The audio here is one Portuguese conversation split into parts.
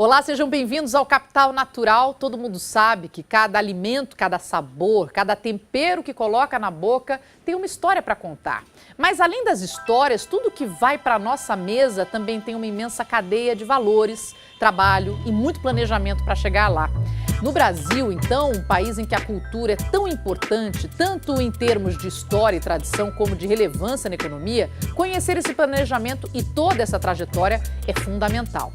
Olá, sejam bem-vindos ao Capital Natural. Todo mundo sabe que cada alimento, cada sabor, cada tempero que coloca na boca tem uma história para contar. Mas além das histórias, tudo que vai para a nossa mesa também tem uma imensa cadeia de valores, trabalho e muito planejamento para chegar lá. No Brasil, então, um país em que a cultura é tão importante, tanto em termos de história e tradição como de relevância na economia, conhecer esse planejamento e toda essa trajetória é fundamental.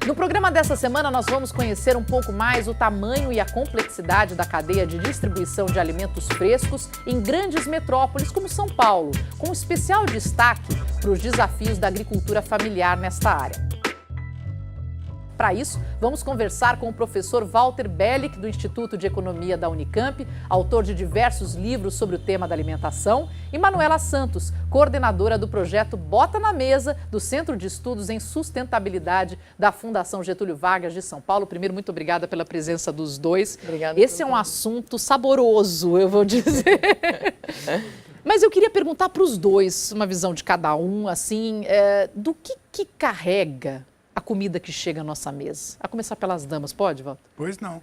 No programa dessa semana, nós vamos conhecer um pouco mais o tamanho e a complexidade da cadeia de distribuição de alimentos frescos em grandes metrópoles como São Paulo, com especial destaque para os desafios da agricultura familiar nesta área. Para isso, vamos conversar com o professor Walter Bellick, do Instituto de Economia da Unicamp, autor de diversos livros sobre o tema da alimentação, e Manuela Santos, coordenadora do projeto Bota na Mesa, do Centro de Estudos em Sustentabilidade da Fundação Getúlio Vargas de São Paulo. Primeiro, muito obrigada pela presença dos dois. Obrigada. Esse é um assunto saboroso, eu vou dizer. Mas eu queria perguntar para os dois, uma visão de cada um, assim, do que carrega a comida que chega à nossa mesa? A começar pelas damas, pode, Walter? Pois não.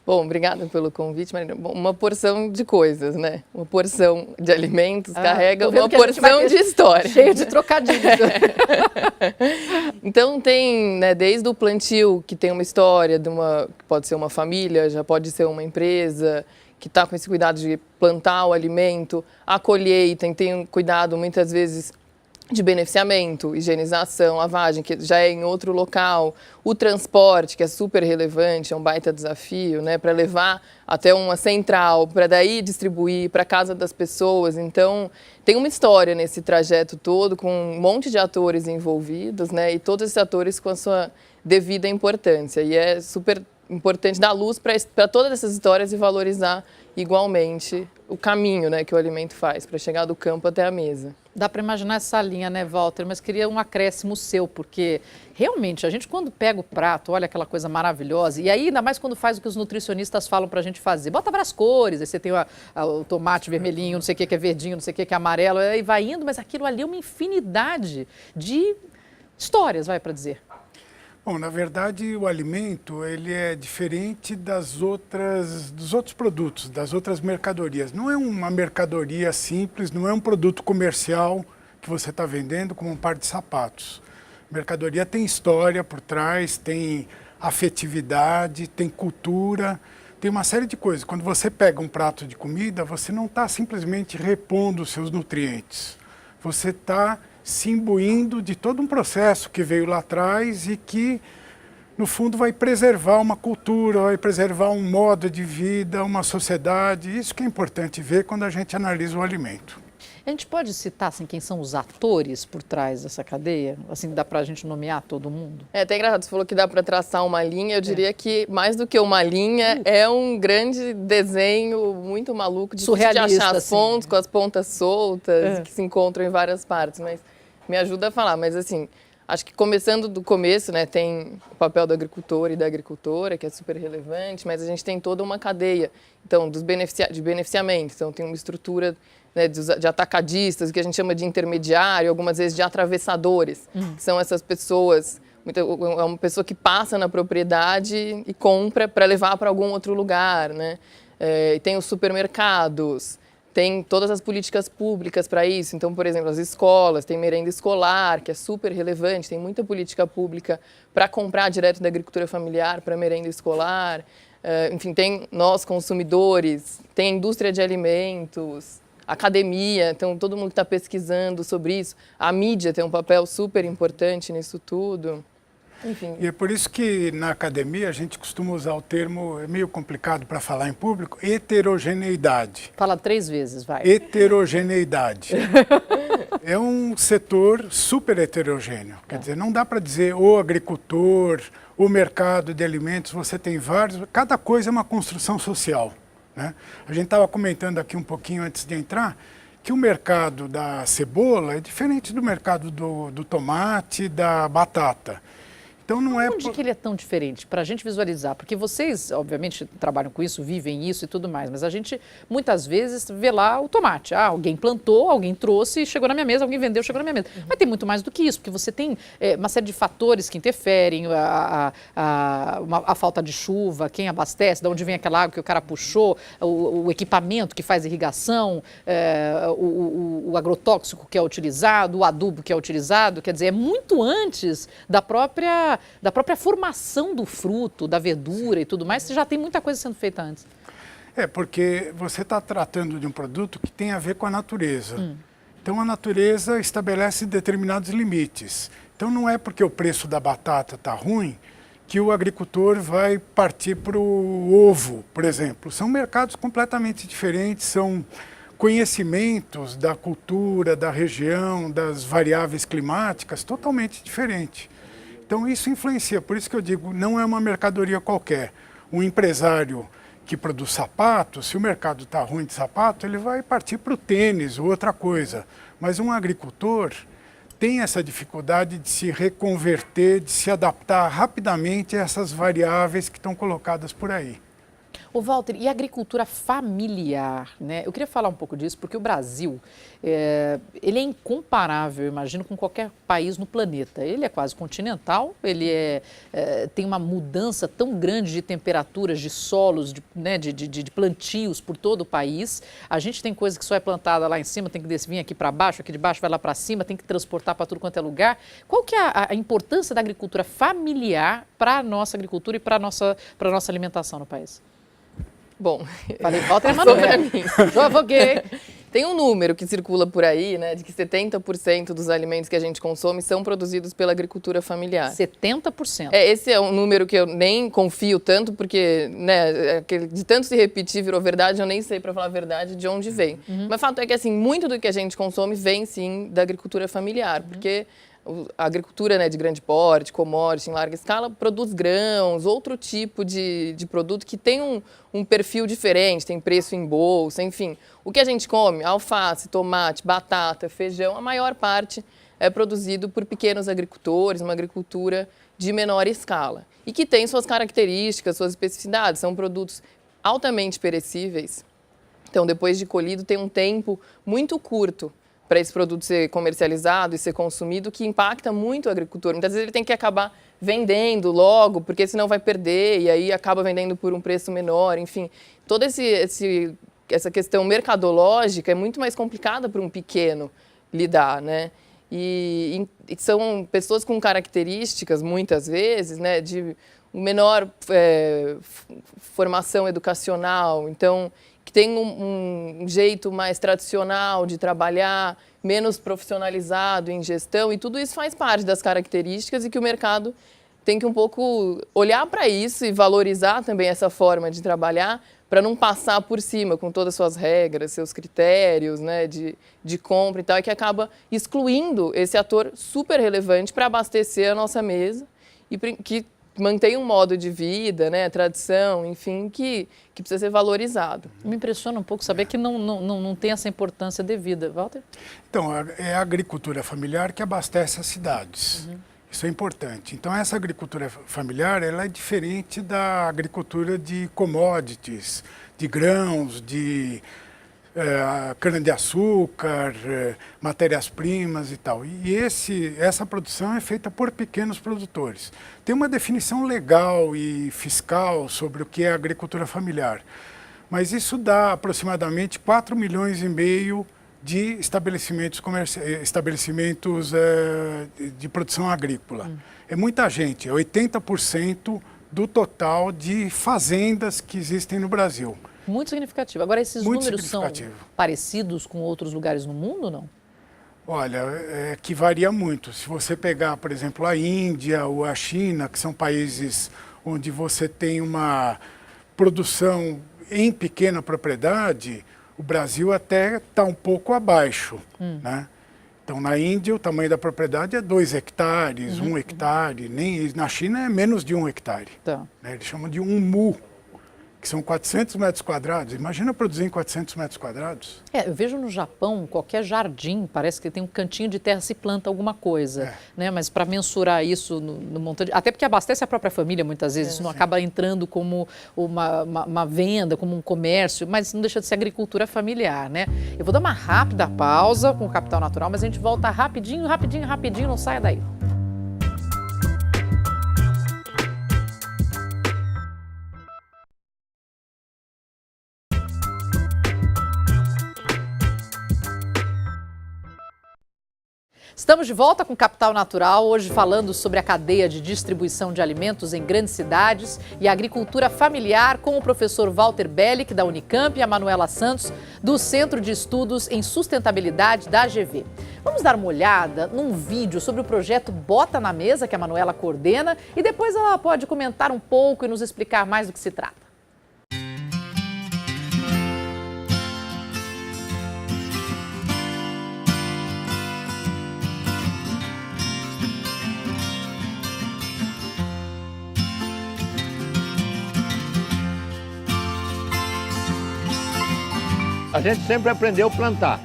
Bom, obrigada pelo convite, Marina. Bom, uma porção de coisas, né? Uma porção de alimentos carrega uma porção de história. Cheio de trocadilhos. Então tem, né, desde o plantio, que tem uma história, que pode ser uma família, já pode ser uma empresa, que está com esse cuidado de plantar o alimento, a colheita, tem um cuidado muitas vezes de beneficiamento, higienização, lavagem, que já é em outro local, o transporte, que é super relevante, é um baita desafio, né, para levar até uma central, para daí distribuir para a casa das pessoas. Então, tem uma história nesse trajeto todo, com um monte de atores envolvidos, né, e todos esses atores com a sua devida importância. E é super importante dar luz para todas essas histórias e valorizar igualmente o caminho, né, que o alimento faz para chegar do campo até a mesa. Dá para imaginar essa linha, né, Walter? Mas queria um acréscimo seu, porque realmente a gente quando pega o prato, olha aquela coisa maravilhosa, e aí ainda mais quando faz o que os nutricionistas falam para a gente fazer. Bota várias cores, aí você tem o tomate vermelhinho, não sei o que é verdinho, não sei o que é amarelo, aí vai indo, mas aquilo ali é uma infinidade de histórias, vai para dizer. Bom, na verdade, o alimento ele é diferente dos outros produtos, das outras mercadorias. Não é uma mercadoria simples, não é um produto comercial que você está vendendo como um par de sapatos. Mercadoria tem história por trás, tem afetividade, tem cultura, tem uma série de coisas. Quando você pega um prato de comida, você não está simplesmente repondo os seus nutrientes. Você está se imbuindo de todo um processo que veio lá atrás e que, no fundo, vai preservar uma cultura, vai preservar um modo de vida, uma sociedade. Isso que é importante ver quando a gente analisa o alimento. A gente pode citar assim, quem são os atores por trás dessa cadeia? Assim, dá para a gente nomear todo mundo? É até engraçado, você falou que dá para traçar uma linha, eu diria que mais do que uma linha, é um grande desenho muito maluco, de achar as pontas, com as pontas soltas, que se encontram em várias partes, mas me ajuda a falar. Mas assim, acho que começando do começo, né, tem o papel do agricultor e da agricultora, que é super relevante, mas a gente tem toda uma cadeia, então, de beneficiamento, então tem uma estrutura, né, de atacadistas, que a gente chama de intermediário, algumas vezes de atravessadores, que são essas pessoas, é uma pessoa que passa na propriedade e compra para levar para algum outro lugar, né? E tem os supermercados, tem todas as políticas públicas para isso. Então, por exemplo, as escolas, tem merenda escolar, que é super relevante, tem muita política pública para comprar direto da agricultura familiar para merenda escolar. Enfim, tem nós consumidores, tem a indústria de alimentos, academia, então todo mundo está pesquisando sobre isso. A mídia tem um papel super importante nisso tudo. Enfim. E é por isso que na academia a gente costuma usar o termo, é meio complicado para falar em público, heterogeneidade. Fala 3 vezes, vai. Heterogeneidade. É um setor super heterogêneo. Quer dizer, não dá para dizer o agricultor, o mercado de alimentos, você tem vários, cada coisa é uma construção social, né? A gente estava comentando aqui um pouquinho antes de entrar, que o mercado da cebola é diferente do mercado do tomate, da batata. Então não é... Onde que ele é tão diferente, para a gente visualizar? Porque vocês, obviamente, trabalham com isso, vivem isso e tudo mais, mas a gente, muitas vezes, vê lá o tomate. Ah, alguém plantou, alguém trouxe, chegou na minha mesa, alguém vendeu, chegou na minha mesa. Mas tem muito mais do que isso, porque você tem uma série de fatores que interferem, a falta de chuva, quem abastece, de onde vem aquela água que o cara puxou, o equipamento que faz irrigação, o agrotóxico que é utilizado, o adubo que é utilizado, quer dizer, é muito antes da própria formação do fruto, da verdura e tudo mais, você já tem muita coisa sendo feita antes. Porque você está tratando de um produto que tem a ver com a natureza. Então a natureza estabelece determinados limites. Então não é porque o preço da batata está ruim que o agricultor vai partir para o ovo, por exemplo. São mercados completamente diferentes, são conhecimentos da cultura, da região, das variáveis climáticas totalmente diferentes. Então isso influencia, por isso que eu digo, não é uma mercadoria qualquer. Um empresário que produz sapatos, se o mercado está ruim de sapato, ele vai partir para o tênis ou outra coisa. Mas um agricultor tem essa dificuldade de se reconverter, de se adaptar rapidamente a essas variáveis que estão colocadas por aí. Ô Walter, e a agricultura familiar, né? Eu queria falar um pouco disso, porque o Brasil, ele é incomparável, eu imagino, com qualquer país no planeta. Ele é quase continental, ele tem uma mudança tão grande de temperaturas, de solos, de plantios por todo o país. A gente tem coisa que só é plantada lá em cima, tem que vir aqui para baixo, aqui de baixo vai lá para cima, tem que transportar para tudo quanto é lugar. Qual que é a importância da agricultura familiar para a nossa agricultura e para a nossa alimentação no país? Bom, falei, Walter Emanuel. Joguei. Tem um número que circula por aí, né, de que 70% dos alimentos que a gente consome são produzidos pela agricultura familiar. 70%? Esse é um número que eu nem confio tanto, porque, né, de tanto se repetir virou verdade, eu nem sei, para falar a verdade, de onde vem. Mas o fato é que, assim, muito do que a gente consome vem, sim, da agricultura familiar, porque a agricultura, né, de grande porte, commodity, em larga escala, produz grãos, outro tipo de produto que tem um perfil diferente, tem preço em bolsa, enfim. O que a gente come, alface, tomate, batata, feijão, a maior parte é produzido por pequenos agricultores, uma agricultura de menor escala. E que tem suas características, suas especificidades, são produtos altamente perecíveis. Então, depois de colhido, tem um tempo muito curto para esse produto ser comercializado e ser consumido, que impacta muito o agricultor. Muitas vezes ele tem que acabar vendendo logo, porque senão vai perder, e aí acaba vendendo por um preço menor, enfim. Toda essa questão mercadológica é muito mais complicada para um pequeno lidar, né? E são pessoas com características, muitas vezes, né, de menor formação educacional, então que tem um jeito mais tradicional de trabalhar, menos profissionalizado em gestão, e tudo isso faz parte das características e que o mercado tem que um pouco olhar para isso e valorizar também essa forma de trabalhar, para não passar por cima com todas as suas regras, seus critérios, né, de compra e tal, e que acaba excluindo esse ator super relevante para abastecer a nossa mesa e que mantém um modo de vida, né, tradição, enfim, que precisa ser valorizado. Me impressiona um pouco saber que não tem essa importância devida. Walter? Então, é a agricultura familiar que abastece as cidades. Isso é importante. Então, essa agricultura familiar, ela é diferente da agricultura de commodities, de grãos, de cana-de-açúcar, matérias-primas e tal. E essa produção é feita por pequenos produtores. Tem uma definição legal e fiscal sobre o que é agricultura familiar, mas isso dá aproximadamente 4,5 milhões de estabelecimentos de produção agrícola. É muita gente, é 80% do total de fazendas que existem no Brasil. Muito significativo. Agora, esses números são parecidos com outros lugares no mundo, não? Olha, que varia muito. Se você pegar, por exemplo, a Índia ou a China, que são países onde você tem uma produção em pequena propriedade, o Brasil até está um pouco abaixo, né? Então, na Índia, o tamanho da propriedade é 2 hectares, 1 hectare. Na China é menos de 1 hectare. Tá. Né? Eles chamam de 1 mu. que são 400 metros quadrados. Imagina produzir em 400 metros quadrados. Eu vejo no Japão, qualquer jardim, parece que tem um cantinho de terra, se planta alguma coisa. Né? Mas para mensurar isso no montante... Até porque abastece a própria família, muitas vezes. Isso não acaba entrando como uma venda, como um comércio, mas não deixa de ser agricultura familiar, né? Eu vou dar uma rápida pausa com o Capital Natural, mas a gente volta rapidinho, não saia daí. Estamos de volta com Capital Natural, hoje falando sobre a cadeia de distribuição de alimentos em grandes cidades e a agricultura familiar com o professor Walter Bellick, da Unicamp, e a Manuela Santos, do Centro de Estudos em Sustentabilidade da AGV. Vamos dar uma olhada num vídeo sobre o projeto Bota na Mesa, que a Manuela coordena, e depois ela pode comentar um pouco e nos explicar mais do que se trata. A gente sempre aprendeu a plantar,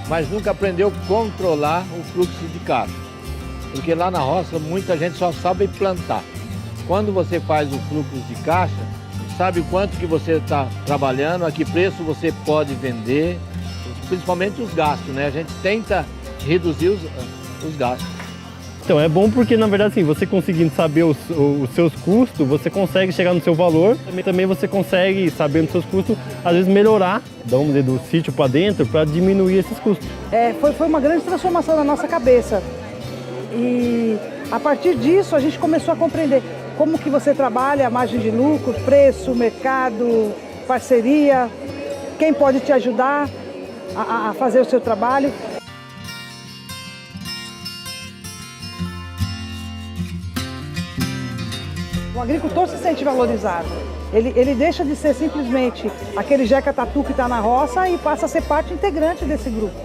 mas nunca aprendeu a controlar o fluxo de caixa. Porque lá na roça muita gente só sabe plantar. Quando você faz o fluxo de caixa, sabe quanto que você está trabalhando, a que preço você pode vender, principalmente os gastos, né? A gente tenta reduzir os gastos. Então é bom porque, na verdade, assim, você conseguindo saber os seus custos, você consegue chegar no seu valor. Também você consegue, sabendo os seus custos, às vezes melhorar, vamos dizer, do sítio para dentro, para diminuir esses custos. Foi uma grande transformação na nossa cabeça. E a partir disso a gente começou a compreender como que você trabalha a margem de lucro, preço, mercado, parceria, quem pode te ajudar a fazer o seu trabalho. O agricultor se sente valorizado. Ele deixa de ser simplesmente aquele jeca tatu que está na roça e passa a ser parte integrante desse grupo.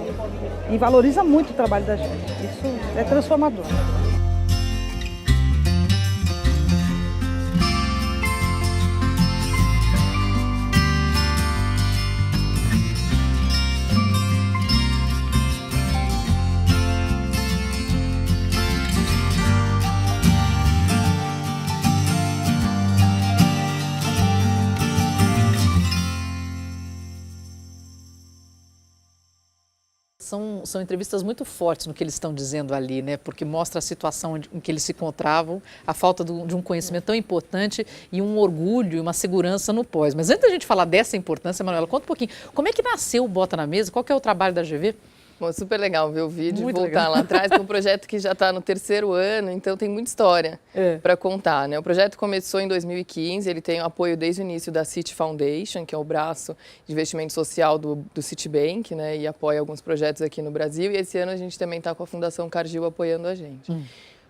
E valoriza muito o trabalho da gente. Isso é transformador. São entrevistas muito fortes no que eles estão dizendo ali, né? Porque mostra a situação em que eles se encontravam, a falta de um conhecimento tão importante e um orgulho e uma segurança no pós. Mas antes da gente falar dessa importância, Manuela, conta um pouquinho, como é que nasceu o Bota na Mesa? Qual que é o trabalho da AGV? Bom, super legal ver o vídeo e voltar legal. lá atrás, é um projeto que já está no 3º ano, então tem muita história para contar, né? O projeto começou em 2015, ele tem o apoio desde o início da City Foundation, que é o braço de investimento social do Citibank, né? E apoia alguns projetos aqui no Brasil, e esse ano a gente também está com a Fundação Cargill apoiando a gente.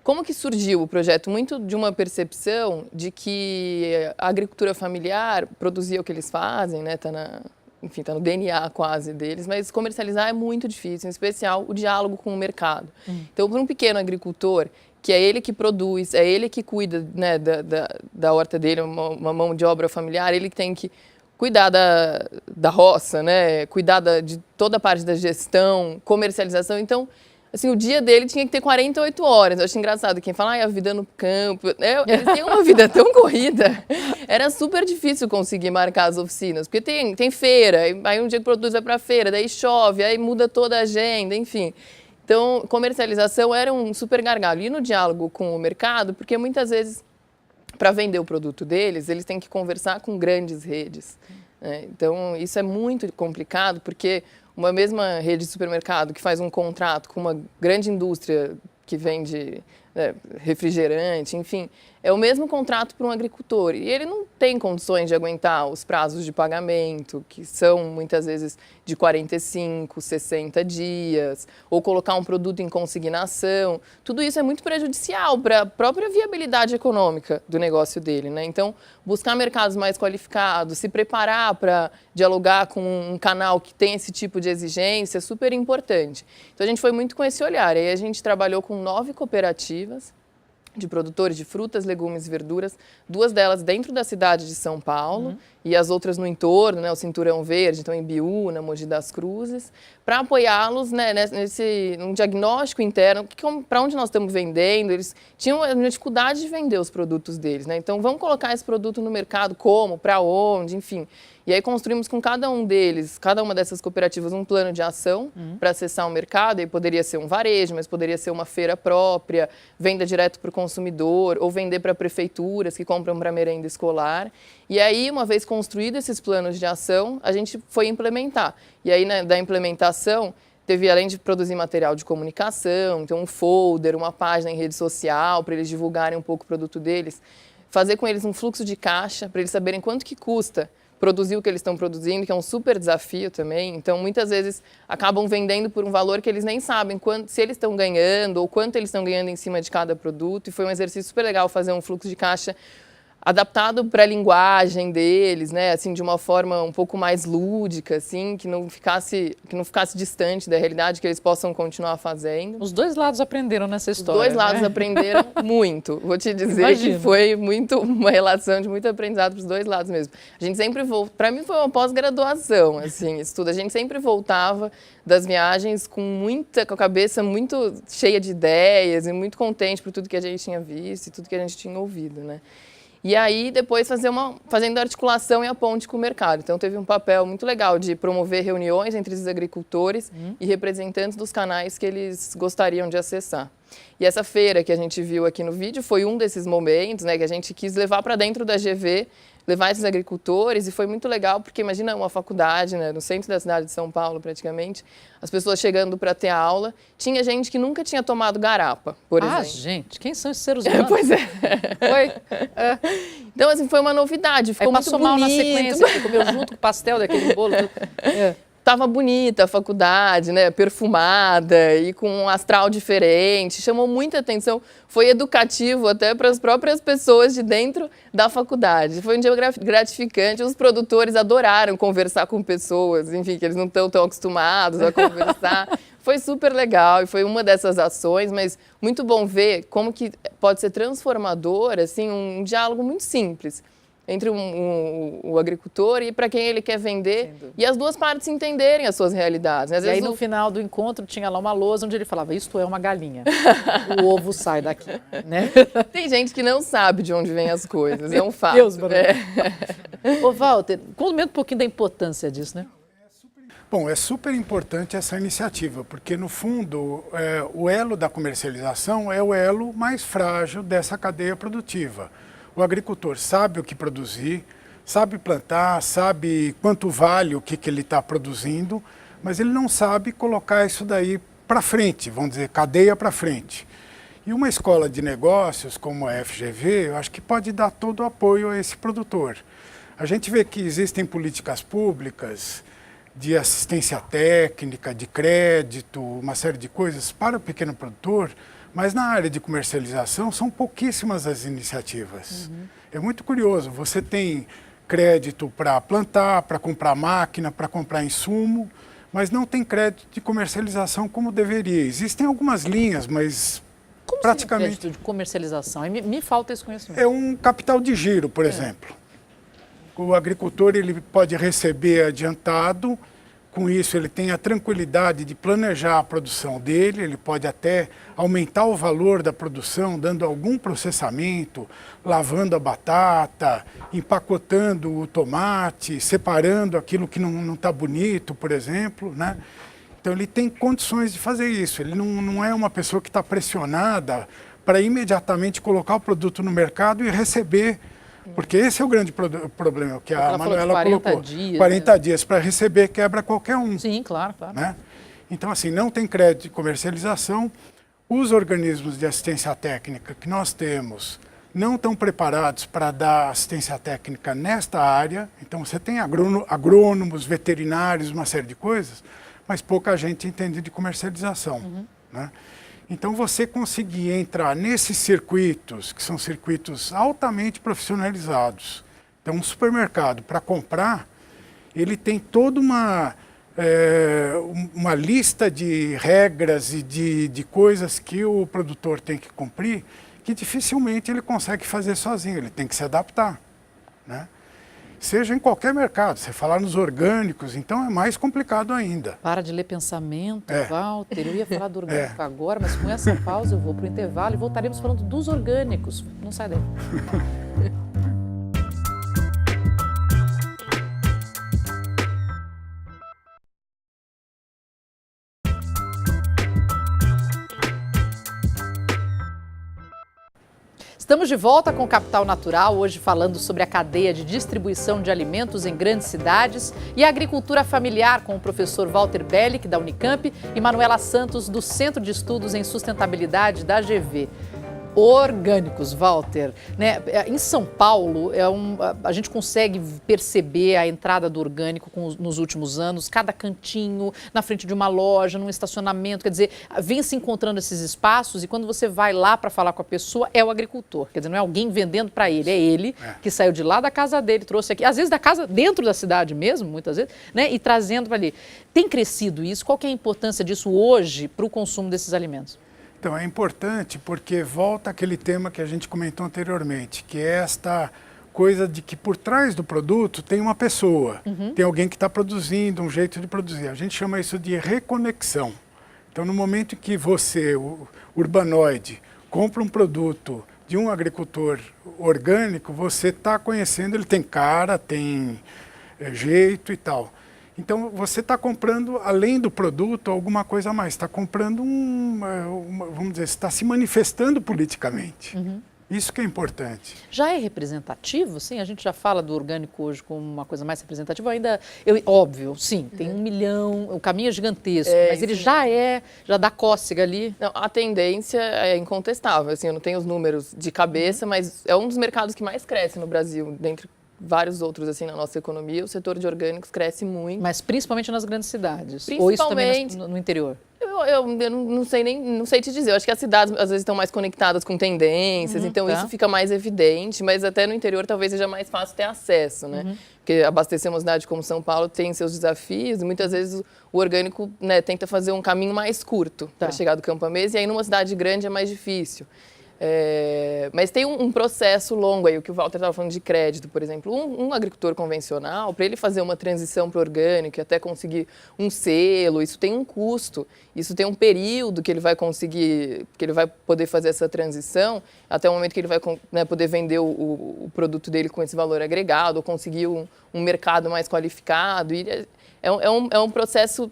Como que surgiu o projeto? Muito de uma percepção de que a agricultura familiar produzia o que eles fazem, né? Enfim, está no DNA quase deles, mas comercializar é muito difícil, em especial o diálogo com o mercado. Então, para um pequeno agricultor, que é ele que produz, é ele que cuida, né, da horta dele, uma mão de obra familiar, ele tem que cuidar da roça, né, cuidar de toda a parte da gestão, comercialização. Então, assim, o dia dele tinha que ter 48 horas. Eu acho engraçado quem fala, a vida no campo. Eles têm uma vida tão corrida. Era super difícil conseguir marcar as oficinas, porque tem feira, aí um dia que produz vai para a feira, daí chove, aí muda toda a agenda, enfim. Então, comercialização era um super gargalo. E no diálogo com o mercado, porque muitas vezes, para vender o produto deles, eles têm que conversar com grandes redes. Né? Então, isso é muito complicado, porque uma mesma rede de supermercado que faz um contrato com uma grande indústria que vende refrigerante, enfim, é o mesmo contrato para um agricultor. E ele não tem condições de aguentar os prazos de pagamento, que são muitas vezes de 45, 60 dias, ou colocar um produto em consignação. Tudo isso é muito prejudicial para a própria viabilidade econômica do negócio dele, né? Então, buscar mercados mais qualificados, se preparar para dialogar com um canal que tem esse tipo de exigência é super importante. Então, a gente foi muito com esse olhar. Aí a gente trabalhou com 9 cooperativas de produtores de frutas, legumes e verduras, 2 delas dentro da cidade de São Paulo e as outras no entorno, né, o Cinturão Verde, então em Biúna, Mogi das Cruzes, para apoiá-los, né, num diagnóstico interno, para onde nós estamos vendendo. Eles tinham a dificuldade de vender os produtos deles, né? Então vamos colocar esse produto no mercado, como, para onde, enfim. E aí construímos com cada um deles, cada uma dessas cooperativas, um plano de ação para acessar o mercado. E poderia ser um varejo, mas poderia ser uma feira própria, venda direto para o consumidor, ou vender para prefeituras que compram para merenda escolar. E aí, uma vez construídos esses planos de ação, a gente foi implementar. E aí, da implementação, teve, além de produzir material de comunicação, então um folder, uma página em rede social, para eles divulgarem um pouco o produto deles, fazer com eles um fluxo de caixa, para eles saberem quanto que custa produzir o que eles estão produzindo, que é um super desafio também. Então, muitas vezes, acabam vendendo por um valor que eles nem sabem se eles estão ganhando ou quanto eles estão ganhando em cima de cada produto. E foi um exercício super legal fazer um fluxo de caixa adaptado para a linguagem deles, né, assim, de uma forma um pouco mais lúdica, assim, que não ficasse distante da realidade, que eles possam continuar fazendo. Os dois lados aprenderam nessa história. Os dois lados né? aprenderam muito. Vou te dizer que foi uma relação de muito aprendizado para os dois lados mesmo. A gente sempre para mim foi uma pós-graduação, assim, estudo. A gente sempre voltava das viagens com a cabeça muito cheia de ideias e muito contente por tudo que a gente tinha visto e tudo que a gente tinha ouvido, né? E aí, depois, fazendo a articulação e a ponte com o mercado. Então, teve um papel muito legal de promover reuniões entre os agricultores e representantes dos canais que eles gostariam de acessar. E essa feira que a gente viu aqui no vídeo foi um desses momentos, né, que a gente quis levar para dentro da GV, levar esses agricultores, e foi muito legal, porque imagina uma faculdade, né, no centro da cidade de São Paulo, praticamente, as pessoas chegando para ter aula, tinha gente que nunca tinha tomado garapa, por exemplo. Ah, gente, quem são esses seres humanos? Pois é. Foi. Então, assim, foi uma novidade, ficou muito bonito. Passou mal na sequência, que comeu junto com o pastel daquele bolo. Estava bonita a faculdade, né, perfumada e com um astral diferente, chamou muita atenção, foi educativo até para as próprias pessoas de dentro da faculdade. Foi um dia gratificante, os produtores adoraram conversar com pessoas, enfim, que eles não estão tão acostumados a conversar. Foi super legal e foi uma dessas ações, mas muito bom ver como que pode ser transformador, assim, um diálogo muito simples entre o agricultor e para quem ele quer vender, e as duas partes entenderem as suas realidades. Às vezes aí, no final do encontro, tinha lá uma lousa onde ele falava, isto é uma galinha, o ovo sai daqui. Né? Tem gente que não sabe de onde vêm as coisas, é um fato. Deus, Ô, Walter, comenta um pouquinho da importância disso, né? Bom, é super importante essa iniciativa, porque, no fundo, o elo da comercialização é o elo mais frágil dessa cadeia produtiva. O agricultor sabe o que produzir, sabe plantar, sabe quanto vale o que ele está produzindo, mas ele não sabe colocar isso daí para frente, vamos dizer, cadeia para frente. E uma escola de negócios como a FGV, eu acho que pode dar todo o apoio a esse produtor. A gente vê que existem políticas públicas de assistência técnica, de crédito, uma série de coisas para o pequeno produtor, mas na área de comercialização são pouquíssimas as iniciativas. É muito curioso, você tem crédito para plantar, para comprar máquina, para comprar insumo, mas não tem crédito de comercialização como deveria. Existem algumas linhas, mas como praticamente... crédito de comercialização? Me falta esse conhecimento. É um capital de giro, por exemplo. O agricultor ele pode receber adiantado, com isso ele tem a tranquilidade de planejar a produção dele, ele pode até aumentar o valor da produção, dando algum processamento, lavando a batata, empacotando o tomate, separando aquilo que não está bonito, por exemplo, né? Então ele tem condições de fazer isso, ele não é uma pessoa que está pressionada para imediatamente colocar o produto no mercado e receber. Porque esse é o grande problema que a Manuela colocou. 40 dias para receber quebra qualquer um. Sim, claro, claro. Né? Então, assim, não tem crédito de comercialização. Os organismos de assistência técnica que nós temos não estão preparados para dar assistência técnica nesta área. Então, você tem agrônomos, veterinários, uma série de coisas, mas pouca gente entende de comercialização. Né? Então, você conseguir entrar nesses circuitos, que são circuitos altamente profissionalizados. Então, um supermercado, para comprar, ele tem toda uma lista de regras e de coisas que o produtor tem que cumprir, que dificilmente ele consegue fazer sozinho, ele tem que se adaptar, né? Seja em qualquer mercado, você falar nos orgânicos, então é mais complicado ainda. Para de ler pensamento, Walter. Eu ia falar do orgânico agora, mas com essa pausa eu vou para o intervalo e voltaremos falando dos orgânicos. Não sai daí. Estamos de volta com o Capital Natural, hoje falando sobre a cadeia de distribuição de alimentos em grandes cidades e a agricultura familiar com o professor Walter Bellick, da Unicamp, e Manuela Santos, do Centro de Estudos em Sustentabilidade da GV. Orgânicos, Walter, né? Em São Paulo, a gente consegue perceber a entrada do orgânico nos últimos anos, cada cantinho, na frente de uma loja, num estacionamento, quer dizer, vem se encontrando esses espaços e quando você vai lá para falar com a pessoa, é o agricultor, quer dizer, não é alguém vendendo para ele, é ele que saiu de lá da casa dele, trouxe aqui, às vezes da casa dentro da cidade mesmo, muitas vezes, né? E trazendo para ali. Tem crescido isso? Qual que é a importância disso hoje para o consumo desses alimentos? Então, é importante porque volta aquele tema que a gente comentou anteriormente, que é esta coisa de que por trás do produto tem uma pessoa, tem alguém que está produzindo, um jeito de produzir. A gente chama isso de reconexão. Então, no momento em que você, o urbanoide, compra um produto de um agricultor orgânico, você está conhecendo, ele tem cara, tem jeito e tal. Então, você está comprando, além do produto, alguma coisa a mais. Está comprando vamos dizer, está se manifestando politicamente. Isso que é importante. Já é representativo? Sim, a gente já fala do orgânico hoje como uma coisa mais representativa. Ainda, óbvio, sim, tem 1 milhão, o caminho é gigantesco, mas ele já dá cócega ali. Não, a tendência é incontestável. Assim, eu não tenho os números de cabeça, mas é um dos mercados que mais cresce no Brasil, dentre vários outros assim na nossa economia. O setor de orgânicos cresce muito. Mas principalmente nas grandes cidades? Principalmente, ou isso também no interior? Eu não sei te dizer. Eu acho que as cidades às vezes estão mais conectadas com tendências, então isso fica mais evidente, mas até no interior talvez seja mais fácil ter acesso, né? Porque abastecer uma cidade como São Paulo tem seus desafios e muitas vezes o orgânico, né, tenta fazer um caminho mais curto para chegar do campo à mesa, e aí numa cidade grande é mais difícil. Mas tem um processo longo aí, o que o Walter estava falando de crédito, por exemplo. Um agricultor convencional, para ele fazer uma transição para o orgânico e até conseguir um selo, isso tem um custo, isso tem um período que ele vai conseguir, que ele vai poder fazer essa transição, até o momento que ele vai, né, poder vender o produto dele com esse valor agregado, ou conseguir um mercado mais qualificado. E é um processo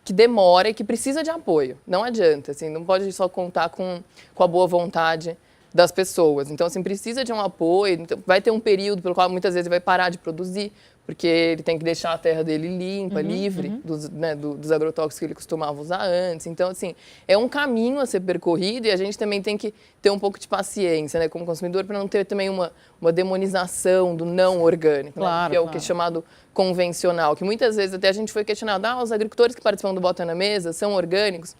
que demora e que precisa de apoio. Não adianta, assim, não pode só contar com a boa vontade das pessoas. Então, assim, precisa de um apoio. Então, vai ter um período pelo qual muitas vezes ele vai parar de produzir, porque ele tem que deixar a terra dele limpa, livre dos agrotóxicos que ele costumava usar antes. Então, assim, é um caminho a ser percorrido e a gente também tem que ter um pouco de paciência, né, como consumidor, para não ter também uma demonização do não orgânico, claro, né, que é o que é chamado convencional, que muitas vezes até a gente foi questionado, os agricultores que participam do Bota na Mesa são orgânicos?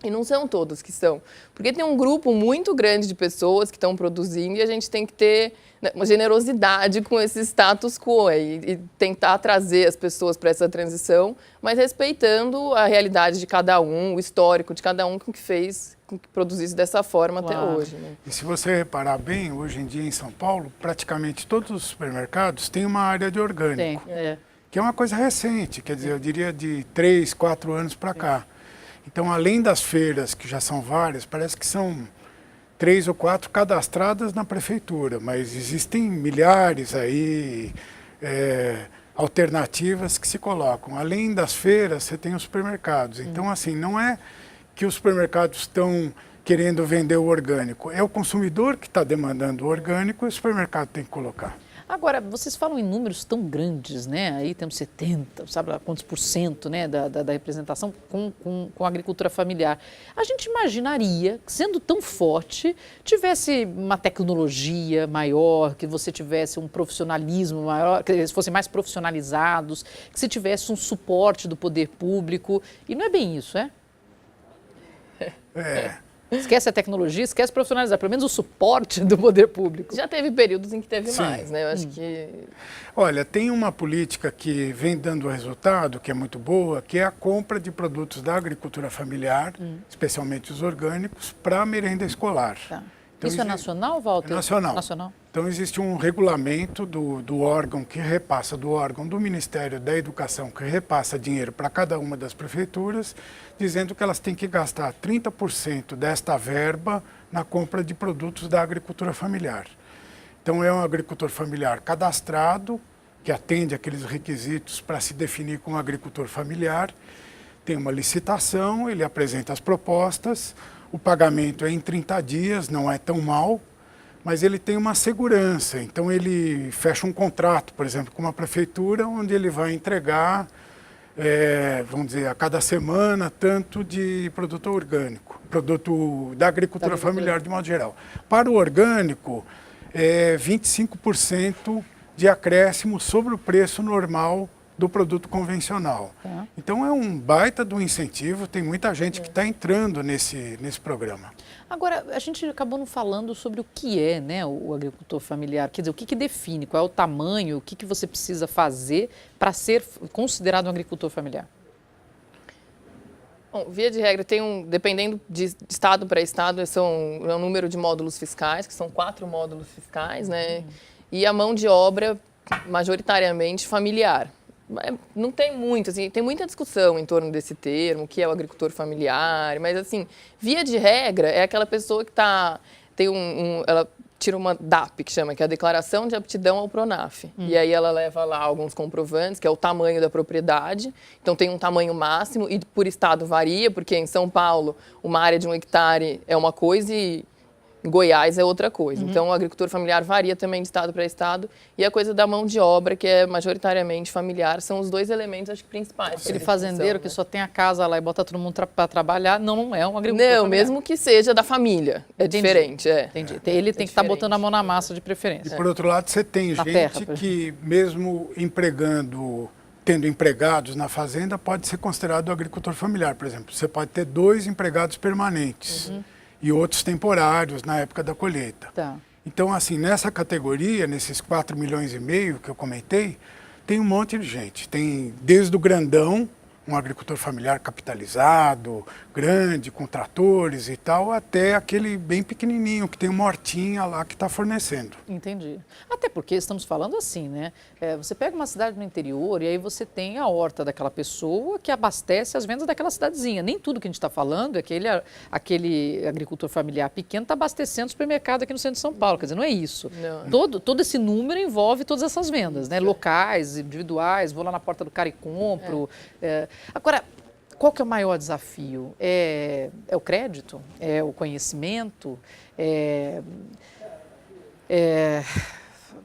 E não são todos que são, porque tem um grupo muito grande de pessoas que estão produzindo e a gente tem que ter, né, uma generosidade com esse status quo e tentar trazer as pessoas para essa transição, mas respeitando a realidade de cada um, o histórico de cada um com que produzisse dessa forma até hoje. Né? E se você reparar bem, hoje em dia em São Paulo, praticamente todos os supermercados têm uma área de orgânico, que é uma coisa recente, quer dizer, eu diria de 3, 4 anos para cá. Então, além das feiras, que já são várias, parece que são 3 ou 4 cadastradas na prefeitura, mas existem milhares aí, alternativas que se colocam. Além das feiras, você tem os supermercados. Então, assim, não é que os supermercados estão querendo vender o orgânico, é o consumidor que está demandando o orgânico e o supermercado tem que colocar. Agora, vocês falam em números tão grandes, né? Aí temos 70, sabe lá quantos por cento, né, da representação com a agricultura familiar. A gente imaginaria que, sendo tão forte, tivesse uma tecnologia maior, que você tivesse um profissionalismo maior, que eles fossem mais profissionalizados, que se tivesse um suporte do poder público. E não é bem isso, é? Esquece a tecnologia, esquece profissionalizar, pelo menos o suporte do poder público. Já teve períodos em que teve mais, né? Eu acho que... Olha, tem uma política que vem dando resultado, que é muito boa, que é a compra de produtos da agricultura familiar, especialmente os orgânicos, para a merenda escolar. Então, isso é nacional, Walter? É nacional. Nacional. Então, existe um regulamento do órgão que repassa, do órgão do Ministério da Educação, que repassa dinheiro para cada uma das prefeituras, dizendo que elas têm que gastar 30% desta verba na compra de produtos da agricultura familiar. Então, é um agricultor familiar cadastrado, que atende aqueles requisitos para se definir como agricultor familiar, tem uma licitação, ele apresenta as propostas, o pagamento é em 30 dias, não é tão mal, mas ele tem uma segurança. Então, ele fecha um contrato, por exemplo, com uma prefeitura, onde ele vai entregar, vamos dizer, a cada semana, tanto de produto orgânico, produto da agricultura familiar de modo geral. Para o orgânico, 25% de acréscimo sobre o preço normal do produto convencional. Então é um baita do incentivo, tem muita gente que está entrando nesse programa. Agora, a gente acabou não falando sobre o que é, né, o agricultor familiar, quer dizer, o que define, qual é o tamanho, o que você precisa fazer para ser considerado um agricultor familiar? Bom, via de regra, dependendo de estado para estado, é um número de módulos fiscais, que são 4 módulos fiscais, né? E a mão de obra, majoritariamente familiar. Não tem muito, assim, tem muita discussão em torno desse termo, o que é o agricultor familiar, mas, assim, via de regra, é aquela pessoa que ela tira uma DAP, que chama, que é a Declaração de Aptidão ao Pronaf. E aí ela leva lá alguns comprovantes, que é o tamanho da propriedade. Então, tem um tamanho máximo e por estado varia, porque em São Paulo, uma área de 1 hectare é uma coisa e em Goiás é outra coisa. Então, o agricultor familiar varia também de estado para estado. E a coisa da mão de obra, que é majoritariamente familiar, são os 2 elementos, acho que, principais. Aquele fazendeiro que só tem a casa lá e bota todo mundo para trabalhar, não é um agricultor familiar. Não, mesmo que seja da família. Diferente, Entendi. Ele tem que estar botando a mão na massa de preferência. E, por outro lado, você tem gente que, mesmo tendo empregados na fazenda, pode ser considerado agricultor familiar. Por exemplo, você pode ter 2 empregados permanentes. E outros temporários na época da colheita. Então, assim, nessa categoria, nesses 4,5 milhões que eu comentei, tem um monte de gente. Tem desde o grandão, um agricultor familiar capitalizado, grande, com tratores e tal, até aquele bem pequenininho, que tem uma hortinha lá que está fornecendo. Entendi. Até porque estamos falando assim, né? Você pega uma cidade no interior e aí você tem a horta daquela pessoa que abastece as vendas daquela cidadezinha. Nem tudo que a gente está falando é aquele agricultor familiar pequeno está abastecendo o supermercado aqui no centro de São Paulo. Quer dizer, não é isso. Todo esse número envolve todas essas vendas, né? Locais, individuais, vou lá na porta do cara e compro. Agora, qual que é o maior desafio? É o crédito? É o conhecimento?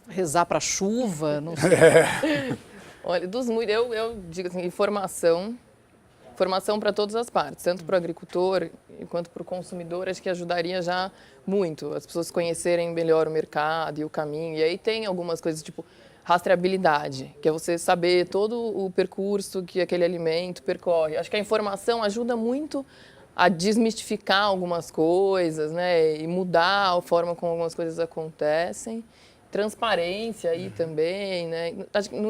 Rezar para a chuva? Não sei. Olha, eu digo assim, informação para todas as partes, tanto para o agricultor quanto para o consumidor, acho que ajudaria já muito, as pessoas conhecerem melhor o mercado e o caminho. E aí tem algumas coisas tipo rastreabilidade, que é você saber todo o percurso que aquele alimento percorre. Acho que a informação ajuda muito a desmistificar algumas coisas, né, e mudar a forma como algumas coisas acontecem. Transparência aí também, né?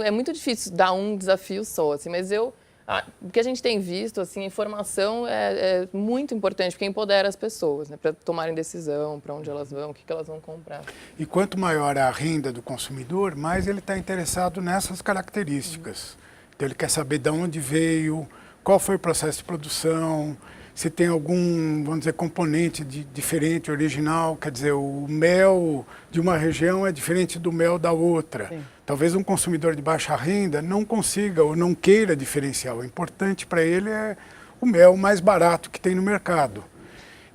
É muito difícil dar um desafio só, assim, mas o que a gente tem visto, assim, a informação é muito importante, porque empodera as pessoas, né, para tomarem decisão, para onde elas vão, o que elas vão comprar. E quanto maior a renda do consumidor, mais ele está interessado nessas características. Então, ele quer saber de onde veio, qual foi o processo de produção, se tem algum, vamos dizer, componente diferente, original. Quer dizer, o mel de uma região é diferente do mel da outra. Sim. Talvez um consumidor de baixa renda não consiga ou não queira diferenciar. O importante para ele é o mel mais barato que tem no mercado.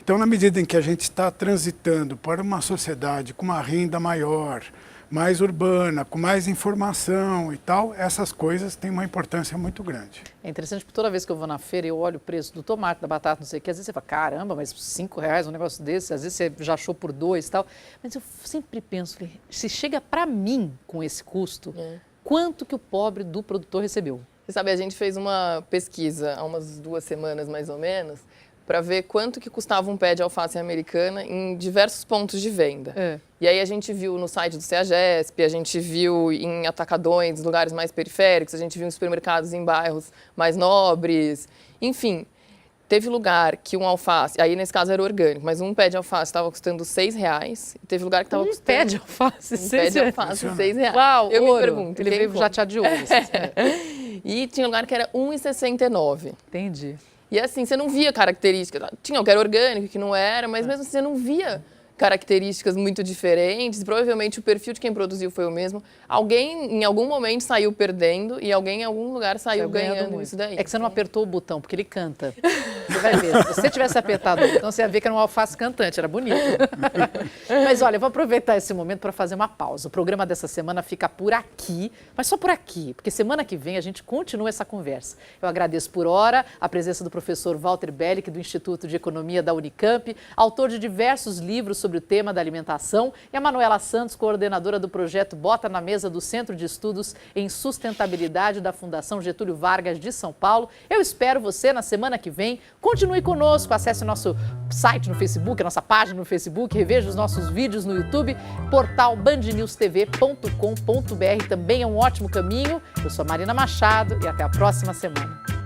Então, na medida em que a gente está transitando para uma sociedade com uma renda maior, mais urbana, com mais informação e tal, essas coisas têm uma importância muito grande. É interessante porque toda vez que eu vou na feira eu olho o preço do tomate, da batata, não sei o que, às vezes você fala, caramba, mas R$5 um negócio desse, às vezes você já achou por 2 e tal, mas eu sempre penso, se chega para mim com esse custo, quanto que o pobre do produtor recebeu? Você sabe, a gente fez uma pesquisa há umas 2 semanas mais ou menos, para ver quanto que custava um pé de alface americana em diversos pontos de venda. E aí a gente viu no site do CEAGESP, a gente viu em atacadões, lugares mais periféricos, a gente viu em supermercados em bairros mais nobres, enfim. Teve lugar que um alface, aí nesse caso era orgânico, mas um pé de alface estava custando R$6. E teve lugar que estava custando... Pé de alface, R$6. Uau, eu ouro. me pergunto. Ele veio já de ouro. E tinha lugar que era R$1,69. Entendi. E assim, você não via características. Tinha o que era orgânico, que não era, mas mesmo assim você não via características muito diferentes. Provavelmente o perfil de quem produziu foi o mesmo. Alguém, em algum momento, saiu perdendo e alguém, em algum lugar, saiu ganhando isso daí. É que você não apertou o botão, porque ele canta. Você vai ver. Se você tivesse apertado o botão, você ia ver que era um alface cantante. Era bonito. Mas olha, eu vou aproveitar esse momento para fazer uma pausa. O programa dessa semana fica por aqui, mas só por aqui, porque semana que vem a gente continua essa conversa. Eu agradeço por hora a presença do professor Walter Bellick, do Instituto de Economia da Unicamp, autor de diversos livros sobre o tema da alimentação, e a Manuela Santos, coordenadora do projeto Bota na Mesa do Centro de Estudos em Sustentabilidade da Fundação Getúlio Vargas de São Paulo. Eu espero você na semana que vem. Continue conosco, acesse o nosso site no Facebook, a nossa página no Facebook, reveja os nossos vídeos no YouTube, portal bandnewstv.com.br também é um ótimo caminho. Eu sou a Marina Machado e até a próxima semana.